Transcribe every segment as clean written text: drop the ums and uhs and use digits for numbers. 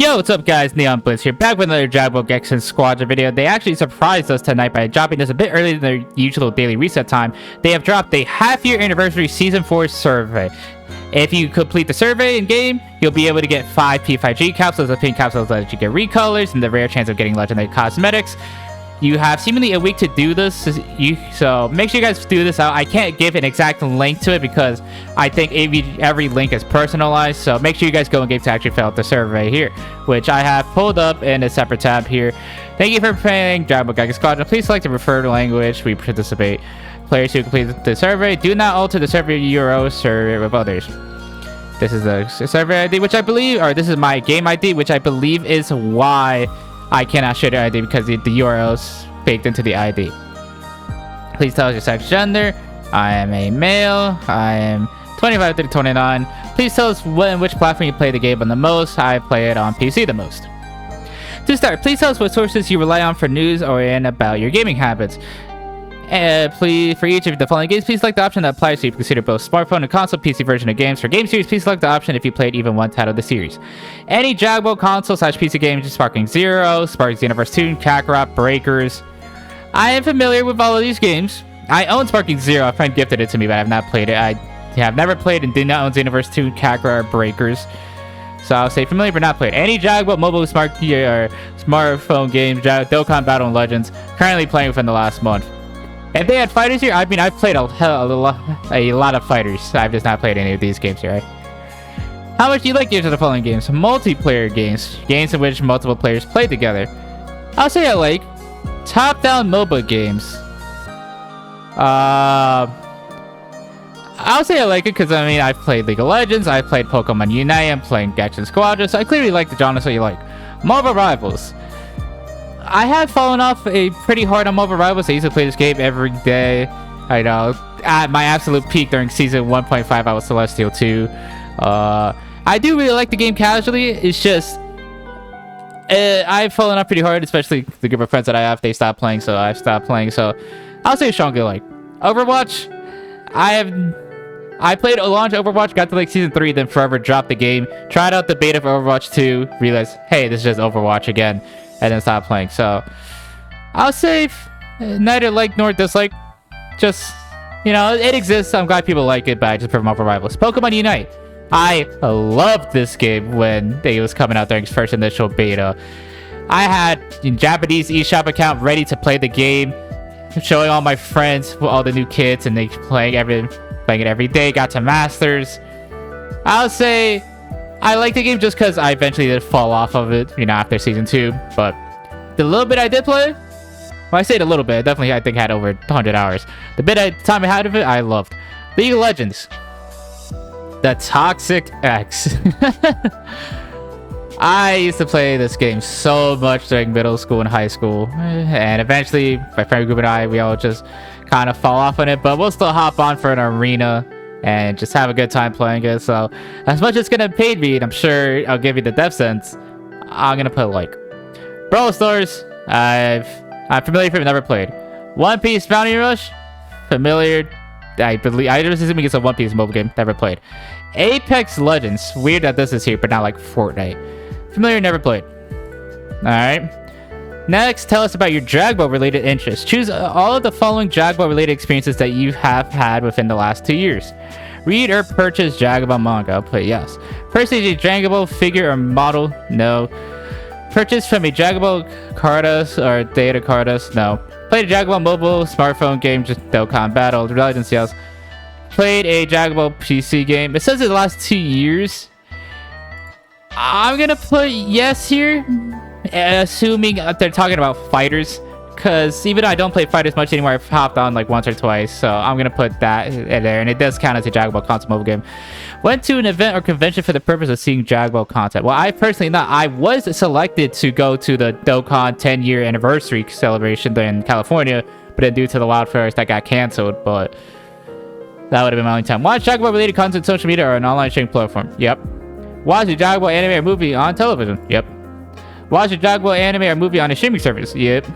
Yo, what's up guys, Neon Blitz here, back with another Dragon Ball Gekishin Squadra video. They actually surprised us tonight by dropping this a bit earlier than their usual daily reset time. They have dropped a half-year anniversary Season 4 survey. If you complete the survey in-game, you'll be able to get 5 P5G Capsules. The pink capsules let you get recolors and the rare chance of getting legendary cosmetics. You have seemingly a week to do this, so make sure you guys do this out. I can't give an exact link to it because I think every link is personalized, so make sure you guys go in game to actually fill out the survey here, which I have pulled up in a separate tab here. Thank you for playing Dragon Ball Gekishin Squadra. Please select the preferred language we participate. Players who complete the survey, do not alter the survey URL survey with others. This is the survey ID, which I believe, or this is my game ID, which I believe is why I cannot share the ID, because the URL is baked into the ID. Please tell us your sex, gender. I am a male. I am 25 to 29. Please tell us which platform you play the game on the most. I play it on PC the most. To start, please tell us what sources you rely on for news or about your gaming habits. Please, for each of the following games, please select the option that applies so you consider both smartphone and console PC version of games. For game series, please select the option if you played even one title of the series. Any Dragon Ball console / PC games, Sparking Zero, Sparking Universe 2, Kakarot, Breakers. I am familiar with all of these games. I own Sparking Zero. A friend gifted it to me, but I have not played it. I have never played and did not own Universe 2, Kakarot, or Breakers. So I'll say familiar but not played. Any Dragon Ball mobile smartphone games, Dokkan Battle and Legends, currently playing within the last month. If they had fighters here, I mean, I've played a lot of fighters. I've just not played any of these games here, right? How much do you like games of the following games? Multiplayer games. Games in which multiple players play together. I'll say I like top-down MOBA games. I'll say I like it because, I mean, I've played League of Legends, I've played Pokemon Unite, I'm playing Gekishin Squadra, so I clearly like the genre, so you like. MOBA Rivals. I have fallen off pretty hard on Mobile Rivals. I used to play this game every day. I know. At my absolute peak during Season 1.5, I was Celestial 2. I do really like the game casually. It's just... I've fallen off pretty hard, especially the group of friends that I have. They stopped playing, so I've stopped playing. So I'll say strongly like. Overwatch. I played a launch Overwatch, got to like Season 3, then forever dropped the game. Tried out the beta for Overwatch 2. Realized, hey, this is just Overwatch again. And then stop playing. So I'll say neither like nor dislike. Just, you know, it exists. I'm glad people like it, but I just prefer Marvel Rivals. Pokemon Unite. I loved this game when it was coming out during its first initial beta. I had a Japanese eShop account ready to play the game, showing all my friends all the new kits, and they playing it every day. Got to Masters. I'll say I like the game just because I eventually did fall off of it, you know, after Season 2. But the little bit I did play, well, I say it a little bit, I definitely, I think, had over 100 hours. The time I had of it, I loved. League of Legends. The Toxic X. I used to play this game so much during middle school and high school. And eventually, my friend group and I, we all just kind of fall off on it. But we'll still hop on for an arena and just have a good time playing it. So as much as it's gonna pay me, and I'm sure I'll give you the depth sense, I'm gonna put like Brawl Stars. I'm familiar with it, never played. One Piece Bounty Rush, familiar. I just assuming it's a One Piece mobile game, never played. Apex Legends, weird that this is here, but not like Fortnite. Familiar, never played. Alright. Next, tell us about your Dragon Ball related interests. Choose all of the following Dragon Ball related experiences that you have had within the last 2 years. Read or purchase Dragon Ball manga. I'll put yes. Purchase a Dragon Ball figure or model. No. Purchase from a Dragon Ball Cardas or Data Cardas. No. Played a Dragon Ball mobile smartphone game, just Dokkan Battle. Legends, yes. Played a Dragon Ball PC game. It says in the last 2 years. I'm gonna put yes here, assuming they're talking about fighters, because even though I don't play fighters much anymore, I've hopped on like once or twice, so I'm gonna put that in there, and it does count as a Dragon Ball console mobile game. Went to an event or convention for the purpose of seeing Dragon Ball content. Well, I personally not. I was selected to go to the Dokkan 10-year anniversary celebration in California, but then due to the wildfires that got canceled, but that would have been my only time. Watch Dragon Ball related content on social media or an online streaming platform. Yep. Watch a Dragon Ball anime or movie on television. Yep. Watch a Dragon Ball anime or movie on a streaming service. Yep.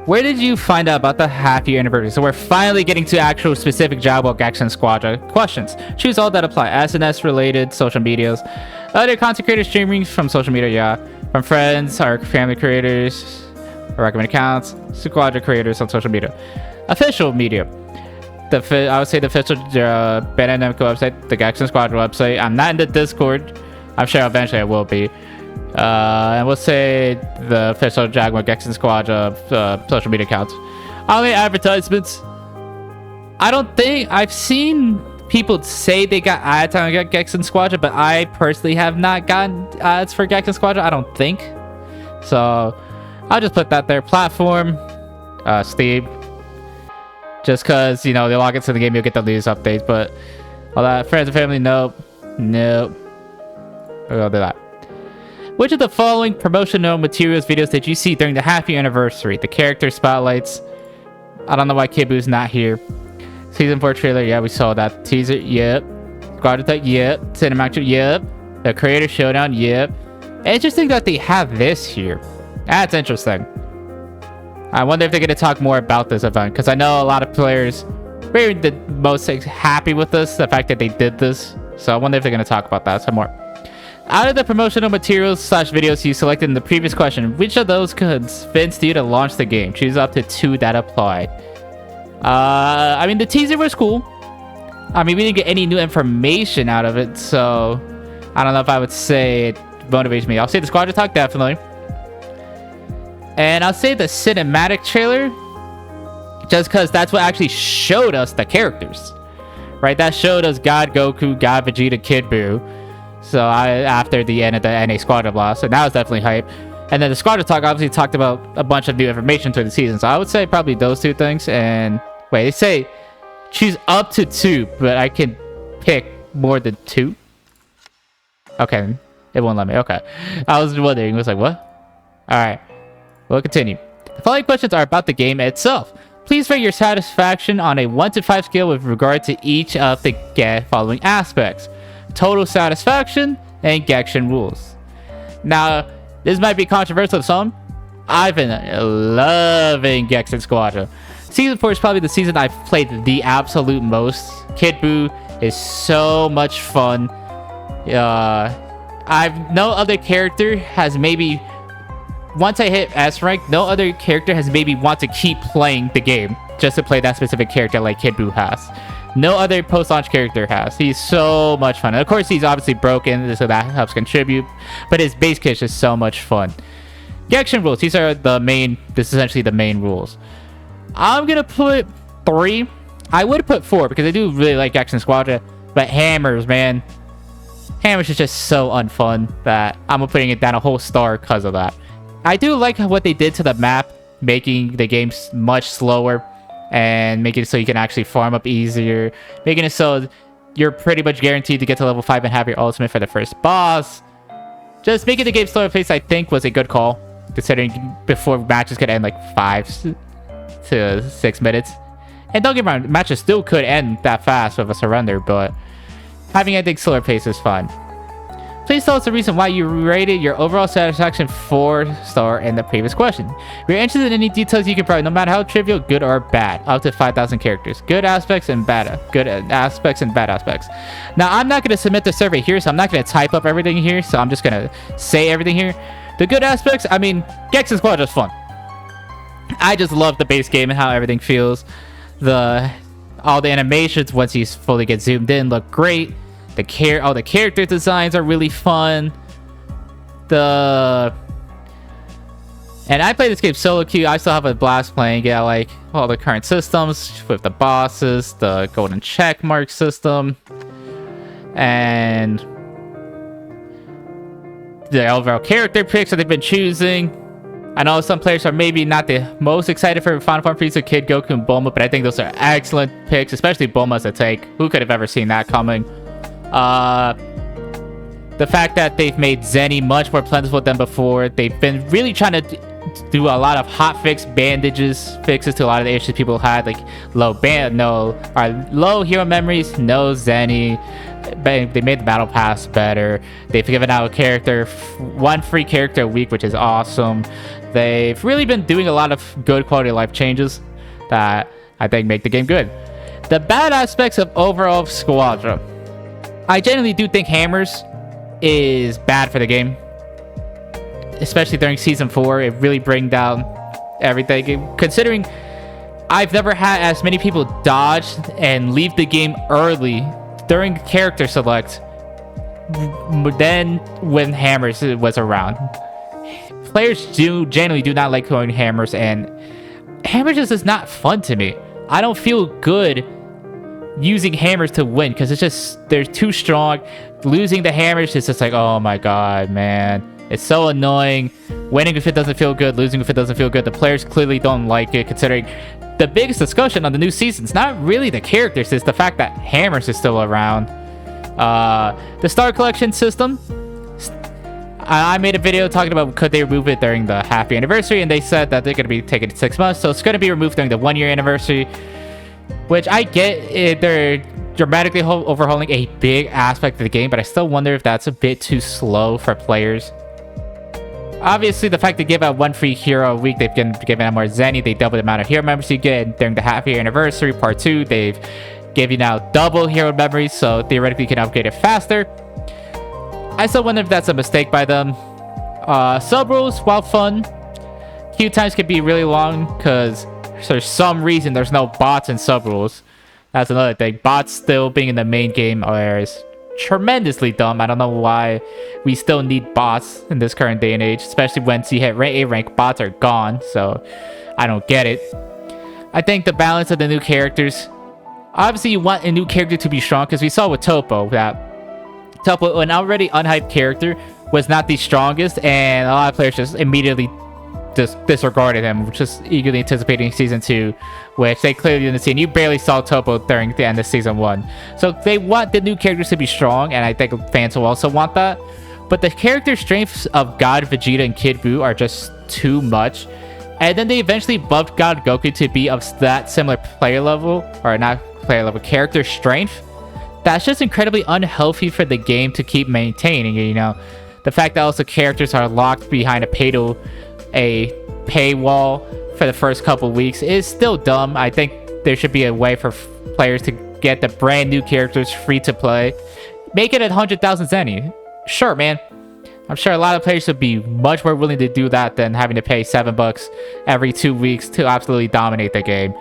Where did you find out about the half-year anniversary? So we're finally getting to actual specific Dragon Ball Gekishin Squadra questions. Choose all that apply. SNS related, social medias. Other content creators streaming from social media, yeah. From friends, our family creators, recommended accounts, Squadra creators on social media. Official media. I would say the official Bandai Namco website, the Gekishin Squadra website. I'm not in the Discord. I'm sure eventually I will be. And we'll say the official Dragon Ball Gekishin Squadra social media accounts. Only advertisements. I don't think I've seen people say they got ads on Gekishin Squadra, but I personally have not gotten ads for Gekishin Squadra. I don't think. So I'll just put that there. Platform, Steam. Just because, you know, they log into the game, you'll get the news updates. But all that, friends and family, nope. We'll do that. Which of the following promotional materials videos did you see during the half-year anniversary? The character spotlights. I don't know why Kid Buu's not here. Season 4 trailer, yeah, we saw that. Teaser, yep. Squadra Tech, yep. Cinematic, yep. The creator showdown, yep. Interesting that they have this here. That's interesting. I wonder if they're going to talk more about this event, because I know a lot of players were the most happy with this, the fact that they did this. So I wonder if they're going to talk about that some more. Out of the promotional materials / videos you selected in the previous question, which of those convinced you to launch the game? Choose up to 2 that apply. I mean, the teaser was cool. I mean, we didn't get any new information out of it, so I don't know if I would say it motivates me. I'll say the Squadra talk, definitely. And I'll say the cinematic trailer, just because that's what actually showed us the characters, right? That showed us God Goku, God Vegeta, Kid Buu. So after the end of the NA Squadra blast, so that was definitely hype. And then the Squadra talk obviously talked about a bunch of new information through the season. So I would say probably those 2 things. And wait, they say choose up to 2, but I can pick more than 2. Okay, it won't let me. Okay, I was wondering. It was like, what? All right. We'll continue. The following questions are about the game itself. Please rate your satisfaction on a 1 to 5 scale with regard to each of the following aspects: total satisfaction and Gekishin rules. Now, this might be controversial to some. I've been loving Gekishin Squadra. Season 4 is probably the season I've played the absolute most. Kid Buu is so much fun. No other character has maybe... Once I hit S rank, no other character has made me want to keep playing the game just to play that specific character like Kid Buu has. No other post-launch character has. He's so much fun. And of course, he's obviously broken, so that helps contribute. But his base kit is just so much fun. Gekishin rules. These are the main... This is essentially the main rules. I'm going to put 3. I would put 4 because I do really like Gekishin Squadra. But Hammers, man. Hammers is just so unfun that I'm putting it down a whole star because of that. I do like what they did to the map, making the game much slower and making it so you can actually farm up easier, making it so you're pretty much guaranteed to get to level 5 and have your ultimate for the first boss. Just making the game slower pace, I think, was a good call, considering before matches could end like 5 to 6 minutes. And don't get me wrong, matches still could end that fast with a surrender, but having anything slower pace is fun. Please tell us the reason why you rated your overall satisfaction 4-star in the previous question. If you're interested in any details you can provide, no matter how trivial, good or bad, up to 5,000 characters. Good aspects and bad aspects. Now, I'm not going to submit the survey here, so I'm not going to type up everything here, so I'm just going to say everything here. The good aspects, I mean, Gekishin Squadra is fun. I just love the base game and how everything feels. All the animations, once you fully get zoomed in, look great. All the character designs are really fun. And I play this game solo queue. I still have a blast playing it. I like all the current systems with the bosses, the golden checkmark system, and the overall character picks that they've been choosing. I know some players are maybe not the most excited for Final Form Frieza, Kid Goku, and Bulma, but I think those are excellent picks, especially Bulma as a take. Who could have ever seen that coming? The fact that they've made Zenny much more plentiful than before. They've been really trying to do a lot of hot fixes to a lot of the issues people had, like low hero memories, no Zenny. They made the battle pass better. They've given out one free character a week, which is awesome. They've really been doing a lot of good quality of life changes that I think make the game good. The bad aspects of overall Squadra. I generally do think Hammers is bad for the game, especially during season 4. It really brings down everything. Considering I've never had as many people dodge and leave the game early during character select than when hammers was around. Players generally do not like throwing hammers, and hammers just is not fun to me. I don't feel good using hammers to win because it's just, they're too strong. Losing the hammers is just like, oh my god, man. It's so annoying. Winning if it doesn't feel good, losing if it doesn't feel good. The players clearly don't like it, considering the biggest discussion on the new season is not really the characters, it's the fact that hammers is still around. The Star Collection system, I made a video talking about could they remove it during the half-year anniversary, and they said that they're going to be taking it 6 months, so it's going to be removed during the 1-year anniversary, which I get. They're dramatically overhauling a big aspect of the game, but I still wonder if that's a bit too slow for players. Obviously, the fact they give out 1 free hero a week, they've given out more Zenny, they doubled the amount of hero members you get during the half-year anniversary. Part 2, they've given you now double hero memories, so theoretically you can upgrade it faster. I still wonder if that's a mistake by them. Sub rules, while fun, queue times can be really long because for some reason there's no bots in sub rules. That's another thing. Bots still being in the main game is tremendously dumb. I don't know why we still need bots in this current day and age, especially once you hit A rank, bots are gone, so I don't get it. I think the balance of the new characters, obviously you want a new character to be strong, because we saw with Topo that Topo, an already unhyped character, was not the strongest, and a lot of players just immediately just disregarded him, just eagerly anticipating season 2, which they clearly didn't see. And you barely saw Topo during the end of season 1. So they want the new characters to be strong, and I think fans will also want that. But the character strengths of God Vegeta and Kid Buu are just too much. And then they eventually buffed God Goku to be of that similar player level, or not player level, character strength. That's just incredibly unhealthy for the game to keep maintaining, you know. The fact that also characters are locked behind a paywall for the first couple weeks is still dumb. I think there should be a way for players to get the brand new characters free to play. Make it 100,000 Zenny. Sure, man. I'm sure a lot of players would be much more willing to do that than having to pay $7 every 2 weeks to absolutely dominate the game.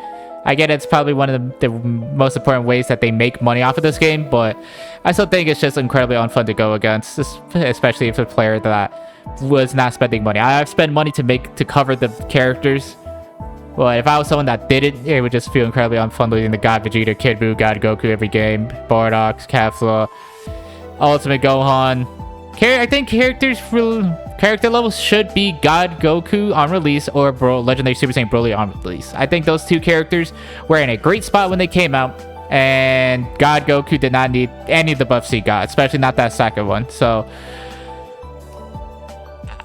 I get it's probably one of the most important ways that they make money off of this game, but I still think it's just incredibly unfun to go against, especially if a player that was not spending money. I've spent money to cover the characters. Well, if I was someone that didn't, it would just feel incredibly unfun losing the God Vegeta, Kid Buu, God Goku every game, Bardock, Capsule, Ultimate Gohan. I think character levels should be God Goku on release or Legendary Super Saiyan Broly on release. I think those two characters were in a great spot when they came out, and God Goku did not need any of the buffs he got, especially not that second one. So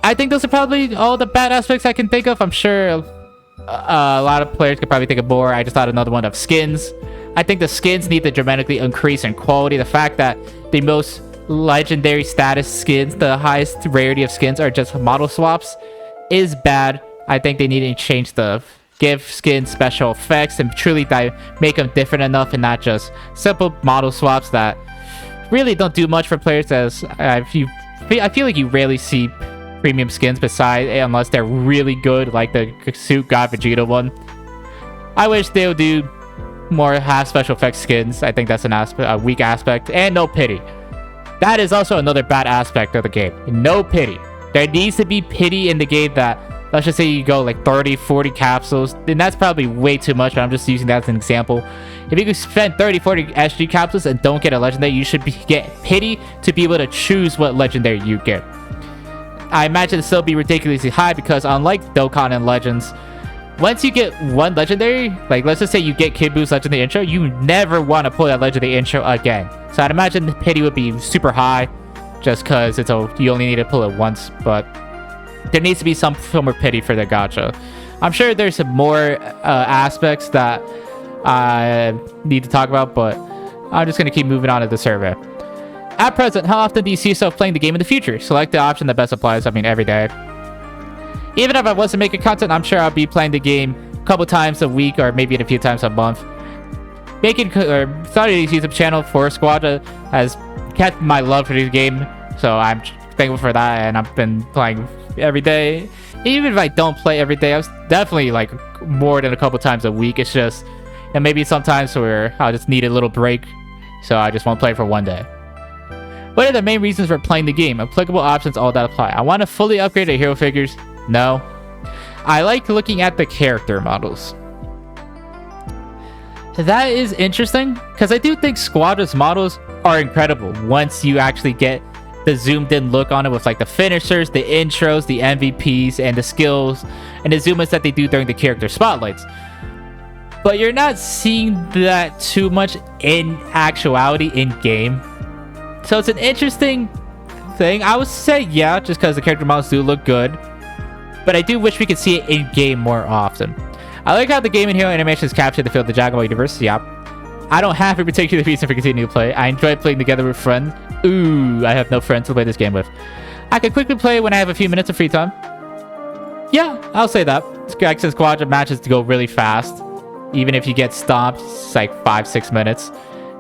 I think those are probably all the bad aspects I can think of. I'm sure a lot of players could probably think of more. I just thought another one of skins. I think the skins need to dramatically increase in quality. The fact that the most legendary status skins, the highest rarity of skins, are just model swaps is bad. I think they need to change give skins special effects and truly make them different enough and not just simple model swaps that really don't do much for players. As I feel like you rarely see premium skins unless they're really good, like the Suit God Vegeta one. I wish they would do more half special effects skins. I think that's a weak aspect. And no pity. That is also another bad aspect of the game. No pity. There needs to be pity in the game. That, let's just say you go like 30, 40 capsules, then that's probably way too much, but I'm just using that as an example. If you can spend 30, 40 SG capsules and don't get a legendary, you should get pity to be able to choose what legendary you get. I imagine it'll still be ridiculously high because unlike Dokkan and Legends, once you get one legendary, like let's just say you get Kid Buu's legendary intro, you never want to pull that legendary intro again. So I'd imagine the pity would be super high just because you only need to pull it once, but there needs to be some form of pity for the gacha. I'm sure there's some more aspects that I need to talk about, but I'm just going to keep moving on to the survey. At present, how often do you see yourself playing the game in the future? Select the option that best applies. I mean, every day. Even if I wasn't making content, I'm sure I'll be playing the game a couple times a week or maybe a few times a month. Starting this YouTube channel for Squadra has kept my love for this game So I'm thankful for that, and I've been playing every day. Even if I don't play every day, I was definitely like more than a couple times a week. It's just, and maybe sometimes where I'll just need a little break, so I just won't play for one day. What are the main reasons for playing the game? Applicable options, all that apply. I want to fully upgrade the hero figures. No. I like looking at the character models. That is interesting, because I do think Squadra's models are incredible once you actually get the zoomed in look on it with like the finishers, the intros, the MVPs, and the skills and the zoom ins that they do during the character spotlights. But you're not seeing that too much in actuality in game. So it's an interesting thing. I would say yeah, just because the character models do look good. But I do wish we could see it in game more often. I like how the game and hero animations capture the feel of the Dragon Ball universe. Yeah. I don't have a particular reason for continuing to play. I enjoy playing together with friends. Ooh, I have no friends to play this game with. I can quickly play when I have a few minutes of free time. Yeah, I'll say that. Gekishin Squadra matches to go really fast. Even if you get stomped, it's like 5-6 minutes.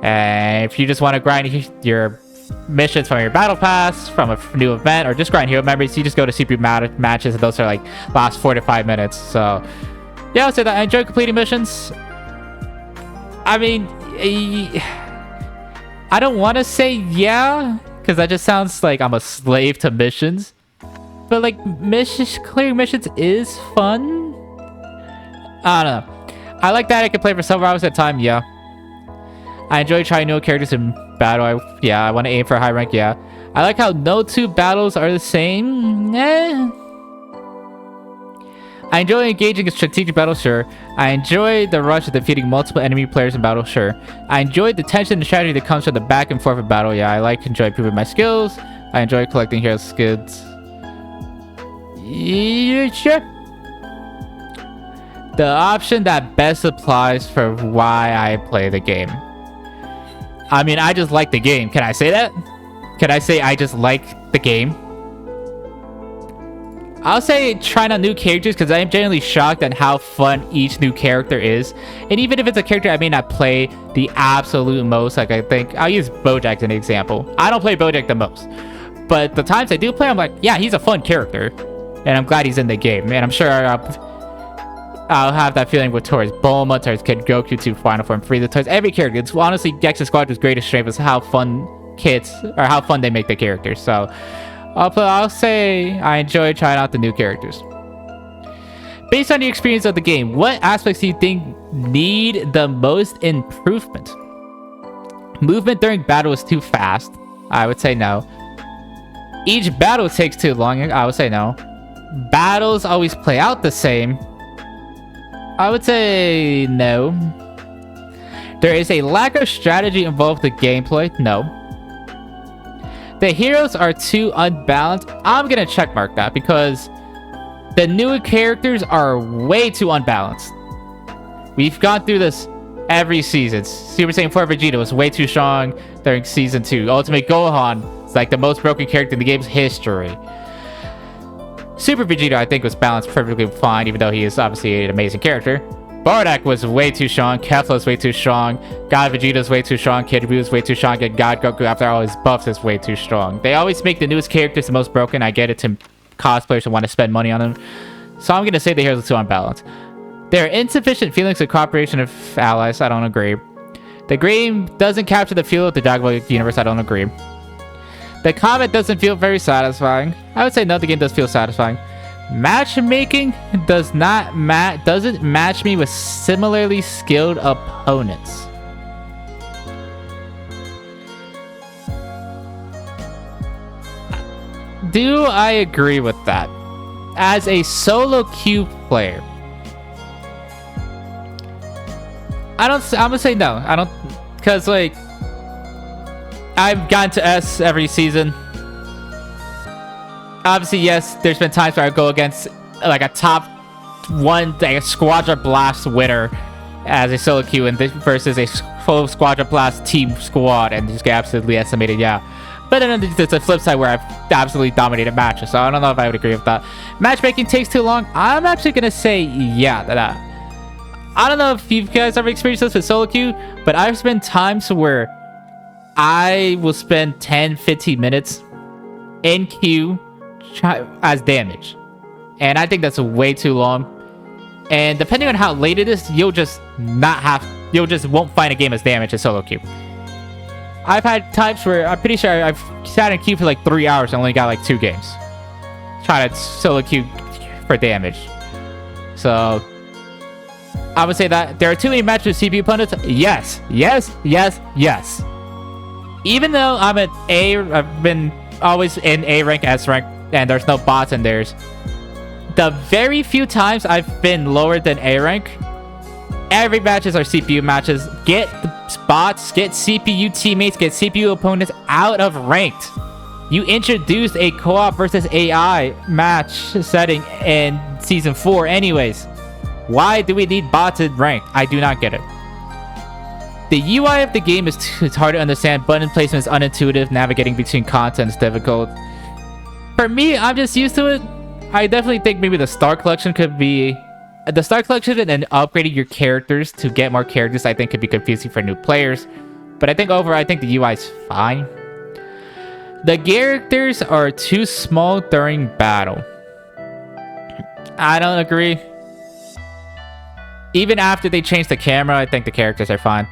And if you just want to grind your missions from your battle pass, from a new event, or just grind hero memories, you just go to CPU matches, and those are like last 4 to 5 minutes. So yeah, I'll say that. I enjoy completing missions. I mean, I don't want to say yeah, because that just sounds like I'm a slave to missions. But like, clearing missions is fun. I don't know. I like that I can play for several hours at a time, yeah. I enjoy trying new characters in battle. I want to aim for a high rank, yeah. I like how no two battles are the same. I enjoy engaging in strategic battle, sure. I enjoy the rush of defeating multiple enemy players in battle, sure. I enjoy the tension and strategy that comes from the back and forth of battle, yeah. I enjoy improving my skills. I enjoy collecting hero skills. Yeah, sure. The option that best applies for why I play the game. I mean, I just like the game. Can I say that? Can I say I just like the game? I'll say trying out new characters, because I am genuinely shocked at how fun each new character is. And even if it's a character I may not play the absolute most, like I think I'll use Bojack as an example. I don't play Bojack the most, but the times I do play, I'm like, yeah, he's a fun character, and I'm glad he's in the game. And I'm sure I'll have that feeling with towards Bulma, towards Kid Goku, to Final Form Frieza, towards every character. It's honestly Gekishin Squadra's greatest strength is how fun how fun they make the characters. So I'll say I enjoy trying out the new characters. Based on the experience of the game, what aspects do you think need the most improvement? Movement during battle is too fast. I would say no. Each battle takes too long. I would say no. Battles always play out the same. I would say no. There is a lack of strategy involved in the gameplay. No. The heroes are too unbalanced. I'm gonna checkmark that, because the newer characters are way too unbalanced. We've gone through this every season. Super Saiyan 4 Vegeta was way too strong during Season 2. Ultimate Gohan is like the most broken character in the game's history. Super Vegeta, I think, was balanced perfectly fine, even though he is obviously an amazing character. Bardock was way too strong. Kefla was way too strong. God Vegeta is way too strong. Kid Buu is way too strong. And God Goku, after all his buffs, is way too strong. They always make the newest characters the most broken. I get it to cosplayers who want to spend money on them. So I'm going to say the heroes are too unbalanced. There are insufficient feelings of cooperation of allies. I don't agree. The game doesn't capture the feel of the Dragon Ball universe. I don't agree. The combat doesn't feel very satisfying. I would say no, the game does feel satisfying. Matchmaking doesn't match me with similarly skilled opponents. Do I agree with that? As a solo queue player, I'm gonna say no. I don't, because like I've gotten to S every season. Obviously, yes, there's been times where I go against like a top one, like a Squadra Blast winner as a solo queue, and versus a full Squadra Blast team squad, and just get absolutely estimated. Yeah, but then there's a flip side where I've absolutely dominated matches, so I don't know if I would agree with that. Matchmaking takes too long. I'm actually gonna say yeah to that. I don't know if you guys ever experienced this with solo queue, but I've spent times where I will spend 10-15 minutes in queue as damage. And I think that's way too long. And depending on how late it is, you'll just won't find a game as damage in solo queue. I've had times where I'm pretty sure I've sat in queue for like 3 hours and only got like 2 games. Trying to solo queue for damage. So I would say that there are too many matches with CPU opponents. Yes. Even though I'm at A, I've been always in A rank, S rank, and there's no bots in theirs. The very few times I've been lower than A rank, every matches are CPU matches. Get the bots, get CPU teammates, get CPU opponents out of ranked. You introduced a co-op versus AI match setting in Season 4 anyways. Why do we need bots in ranked? I do not get it. The UI of the game is hard to understand. Button placement is unintuitive. Navigating between content is difficult. For me, I'm just used to it. I definitely think maybe the Star Collection could be... The Star Collection and upgrading your characters to get more characters, I think could be confusing for new players. But I think overall, I think the UI is fine. The characters are too small during battle. I don't agree. Even after they change the camera, I think the characters are fine.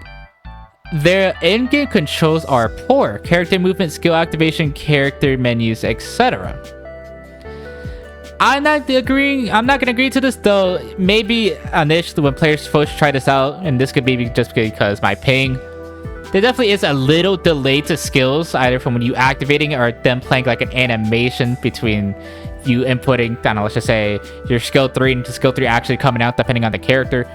Their in-game controls are poor. Character movement, skill activation, character menus, etc. I'm not gonna agree to this though. Maybe initially when players first try this out, and this could be just because my ping, there definitely is a little delay to skills, either from when you activating it or them playing like an animation between you inputting, I don't know, let's just say your skill 3 into skill 3 actually coming out depending on the character.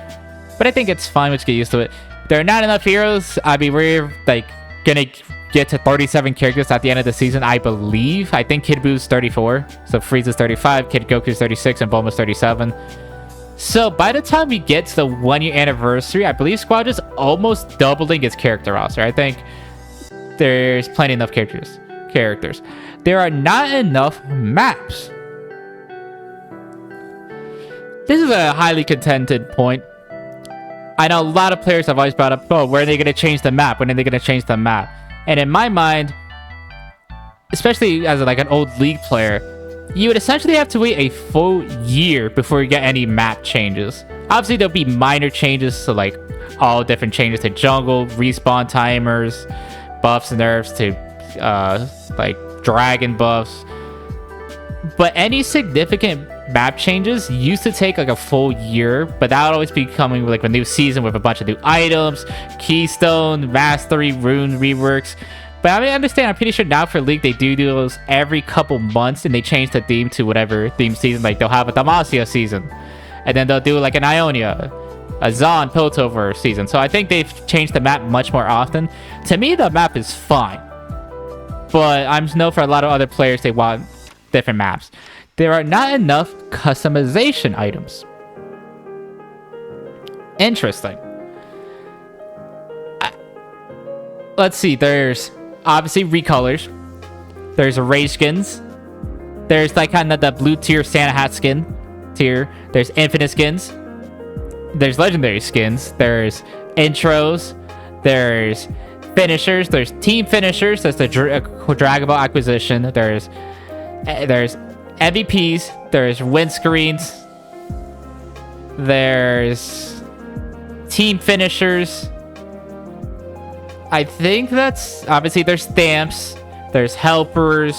But I think it's fine, let's get used to it. There are not enough heroes. I'd be worried like gonna get to 37 characters at the end of the season, I believe. I think Kid Boo's 34, so Frieza's 35, Kid Goku's 36, and Bulma's 37. So by the time we get to the 1-year anniversary, I believe Squadra's almost doubling its character roster. I think there's plenty enough characters. There are not enough maps. This is a highly contended point. I know a lot of players have always brought up, oh, when are they going to change the map? When are they going to change the map? And in my mind, especially as like an old League player, you would essentially have to wait a full year before you get any map changes. Obviously, there'll be minor changes to like all different changes to jungle, respawn timers, buffs and nerfs to like dragon buffs. But any significant map changes used to take like a full year, but that would always be coming with like a new season with a bunch of new items, keystone, mastery, rune reworks. But I mean, I understand, I'm pretty sure now for League they do those every couple months, and they change the theme to whatever theme season. Like they'll have a Demacia season, and then they'll do like an Ionia, a Zon Piltover season. So I think they've changed the map much more often. To me, the map is fine, but I know for a lot of other players they want different maps. There are not enough customization items. Interesting. Let's see. There's obviously recolors. There's rage skins. There's like kind of the blue tier Santa hat skin tier. There's infinite skins. There's legendary skins. There's intros. There's finishers. There's team finishers. There's the Dragon Ball acquisition. There's MVPs, there's win screens, there's team finishers. I think that's obviously there's stamps, there's helpers.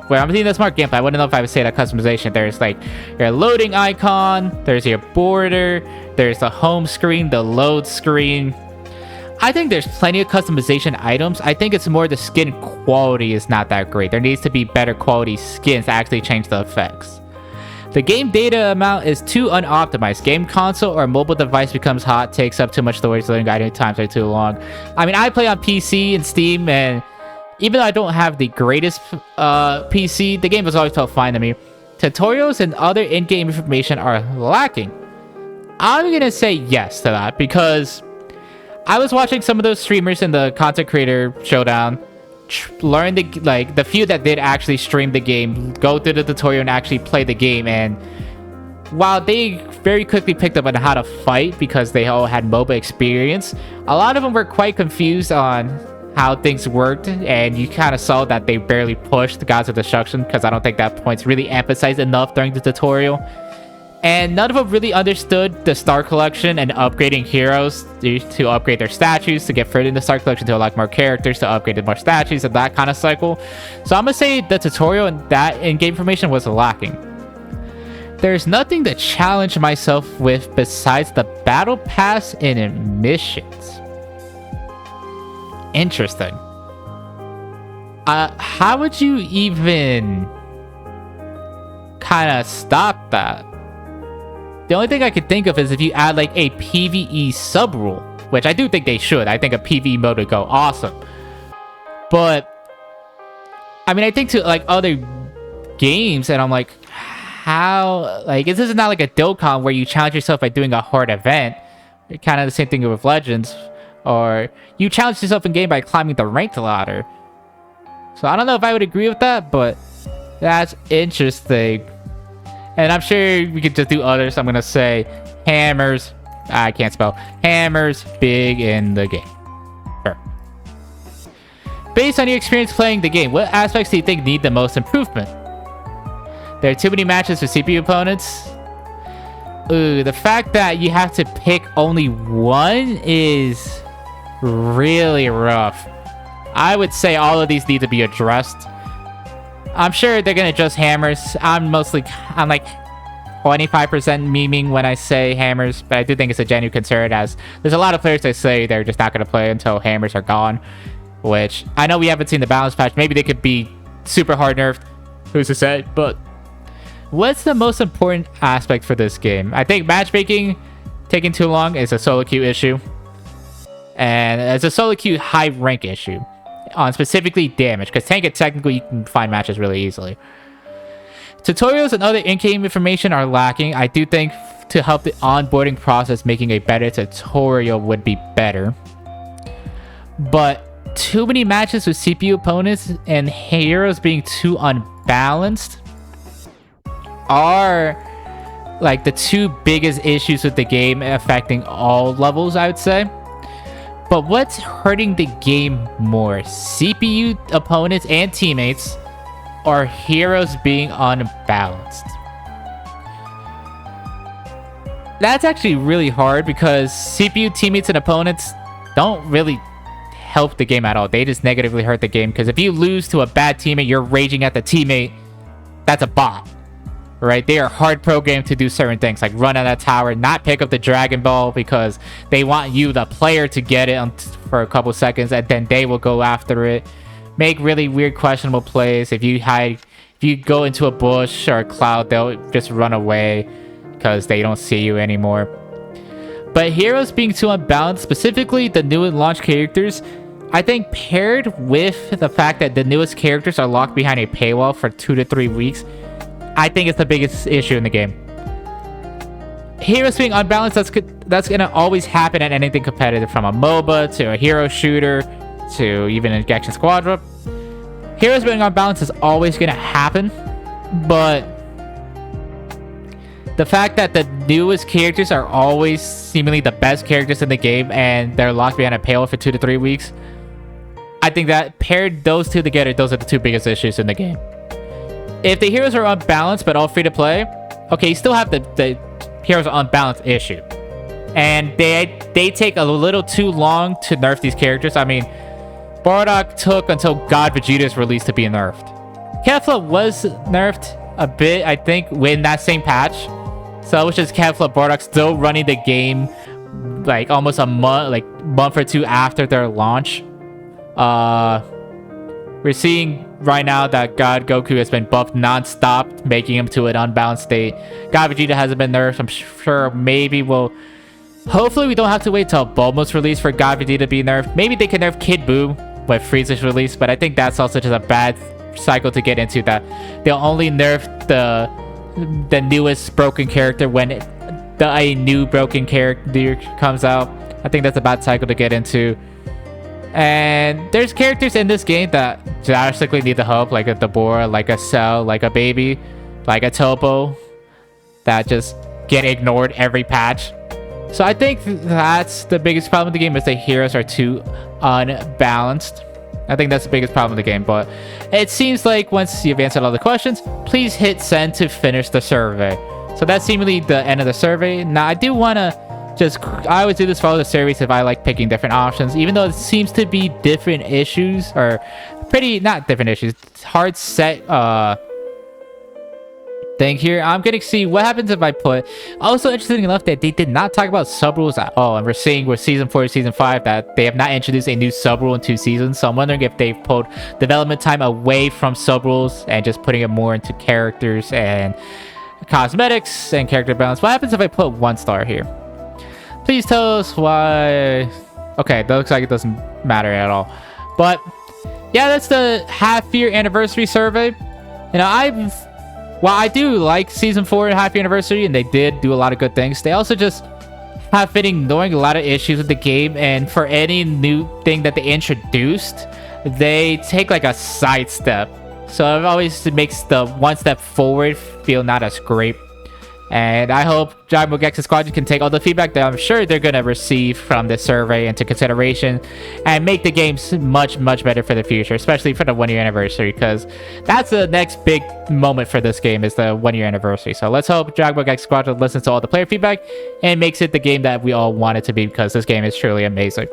Well, I'm thinking that's more gameplay. I wouldn't know if I would say that customization. There's like your loading icon, there's your border, there's the home screen, the load screen. I think there's plenty of customization items. I think it's more the skin quality is not that great. There needs to be better quality skins to actually change the effects. The game data amount is too unoptimized. Game console or mobile device becomes hot, takes up too much storage, loading idle times are too long. I mean, I play on PC and Steam, and even though I don't have the greatest PC, the game has always felt fine to me. Tutorials and other in-game information are lacking. I'm gonna say yes to that because I was watching some of those streamers in the content creator showdown, learn the few that did actually stream the game, go through the tutorial and actually play the game. And while they very quickly picked up on how to fight because they all had MOBA experience, a lot of them were quite confused on how things worked, and you kind of saw that they barely pushed the Gods of Destruction, because I don't think that point's really emphasized enough during the tutorial. And none of them really understood the Star Collection and upgrading heroes to upgrade their statues, to get further in the Star Collection, to unlock more characters, to upgrade more statues, and that kind of cycle. So I'm gonna say the tutorial and that in-game information was lacking. There's nothing to challenge myself with besides the Battle Pass and missions. Interesting. How would you even kind of stop that? The only thing I could think of is if you add like a PvE sub rule, which I do think they should. I think a PvE mode would go awesome. But I mean, I think to like other games, and I'm like, how, like, this is not like a Dokkan where you challenge yourself by doing a hard event. Kind of the same thing with Legends, or you challenge yourself in game by climbing the ranked ladder. So I don't know if I would agree with that, but that's interesting. And I'm sure we could just do others. I'm gonna say hammers. I can't spell. Hammers big in the game. Sure. Based on your experience playing the game, what aspects do you think need the most improvement? There are too many matches with CPU opponents. Ooh, the fact that you have to pick only one is really rough. I would say all of these need to be addressed. I'm sure they're gonna adjust hammers. I'm like 25% memeing when I say hammers, but I do think it's a genuine concern, as there's a lot of players that say they're just not gonna play until hammers are gone. Which I know we haven't seen the balance patch. Maybe they could be super hard nerfed. Who's to say? But what's the most important aspect for this game? I think matchmaking taking too long is a solo queue issue, and it's a solo queue high rank issue on specifically damage, because tank it technically you can find matches really easily. Tutorials and other in-game information are lacking. I do think to help the onboarding process, making a better tutorial would be better. But too many matches with CPU opponents and heroes being too unbalanced are like the two biggest issues with the game, affecting all levels, I would say. But what's hurting the game more? CPU opponents and teammates, or heroes being unbalanced? That's actually really hard, because CPU teammates and opponents don't really help the game at all. They just negatively hurt the game, because if you lose to a bad teammate, you're raging at the teammate, that's a bot. Right? They are hard programmed to do certain things, like run on that tower, not pick up the Dragon Ball, because they want you, the player, to get it for a couple seconds, and then they will go after it. Make really weird, questionable plays. If you go into a bush or a cloud, they'll just run away because they don't see you anymore. But heroes being too unbalanced, specifically the new and launch characters, I think paired with the fact that the newest characters are locked behind a paywall for 2 to 3 weeks, I think it's the biggest issue in the game. Heroes being unbalanced, that's gonna always happen at anything competitive, from a MOBA to a hero shooter to even in Gekishin Squadra. Heroes being unbalanced is always gonna happen, but the fact that the newest characters are always seemingly the best characters in the game and they're locked behind a paywall for 2 to 3 weeks, I think that paired those two together, those are the two biggest issues in the game. If the heroes are unbalanced but all free to play, okay, you still have the heroes are unbalanced issue, and they take a little too long to nerf these characters. I mean, Bardock took until God Vegeta's release to be nerfed. Kefla was nerfed a bit, I think, in that same patch. So it was just Kefla, Bardock still running the game like almost a month or two after their launch. We're seeing right now that God Goku has been buffed non-stop, making him to an unbalanced state. God Vegeta hasn't been nerfed. I'm sure maybe hopefully we don't have to wait till Bulma's release for God Vegeta to be nerfed. Maybe they can nerf Kid Buu with Frieza's release, but I think that's also just a bad cycle to get into, that they'll only nerf the newest broken character when a new broken character comes out. I think that's a bad cycle to get into. And there's characters in this game that drastically need the help, like a Deborah, like a Cell, like a Baby, like a Topo, that just get ignored every patch. So I think that's the biggest problem with the game, is the heroes are too unbalanced. I think that's the biggest problem with the game. But it seems like once you've answered all the questions, please hit send to finish the survey. So that's seemingly the end of the survey. Now, I do want to I always do this for all the surveys if I like picking different options, even though it seems to be different issues, or not different issues, hard set thing here. I'm gonna see what happens if I put. Also, interesting enough that they did not talk about sub rules at all, and we're seeing with season 4 to season 5 that they have not introduced a new sub rule in 2 seasons. So I'm wondering if they've pulled development time away from sub rules and just putting it more into characters and cosmetics and character balance. What happens if I put 1 star here? Please tell us why. Okay, that looks like it doesn't matter at all. But yeah, that's the half-year anniversary survey. You know, while I do like season 4 half-year anniversary, and they did do a lot of good things, they also just have been ignoring a lot of issues with the game. And for any new thing that they introduced, they take like a sidestep. So it always makes the one step forward feel not as great. And I hope Dragon Ball Gekishin Squadra can take all the feedback that I'm sure they're going to receive from this survey into consideration and make the games much, much better for the future, especially for the 1-year anniversary, because that's the next big moment for this game is the 1-year anniversary. So let's hope Dragon Ball Gekishin Squadra listens to all the player feedback and makes it the game that we all want it to be, because this game is truly amazing.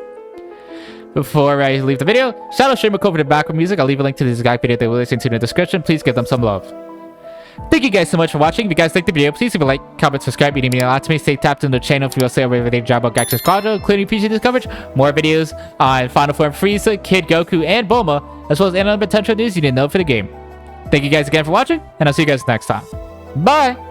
Before I leave the video, shout out streamer code for the background music. I'll leave a link to this exact video that we're listening to in the description. Please give them some love. Thank you guys so much for watching. If you guys liked the video, please leave a like, comment, subscribe. It means a lot to me. Stay tapped into the channel if you will stay over with Dragon Ball Gekishin Squadra, including PG coverage, more videos on Final Form Frieza, Kid Goku, and Bulma, as well as any other potential news you didn't know for the game. Thank you guys again for watching, and I'll see you guys next time. Bye!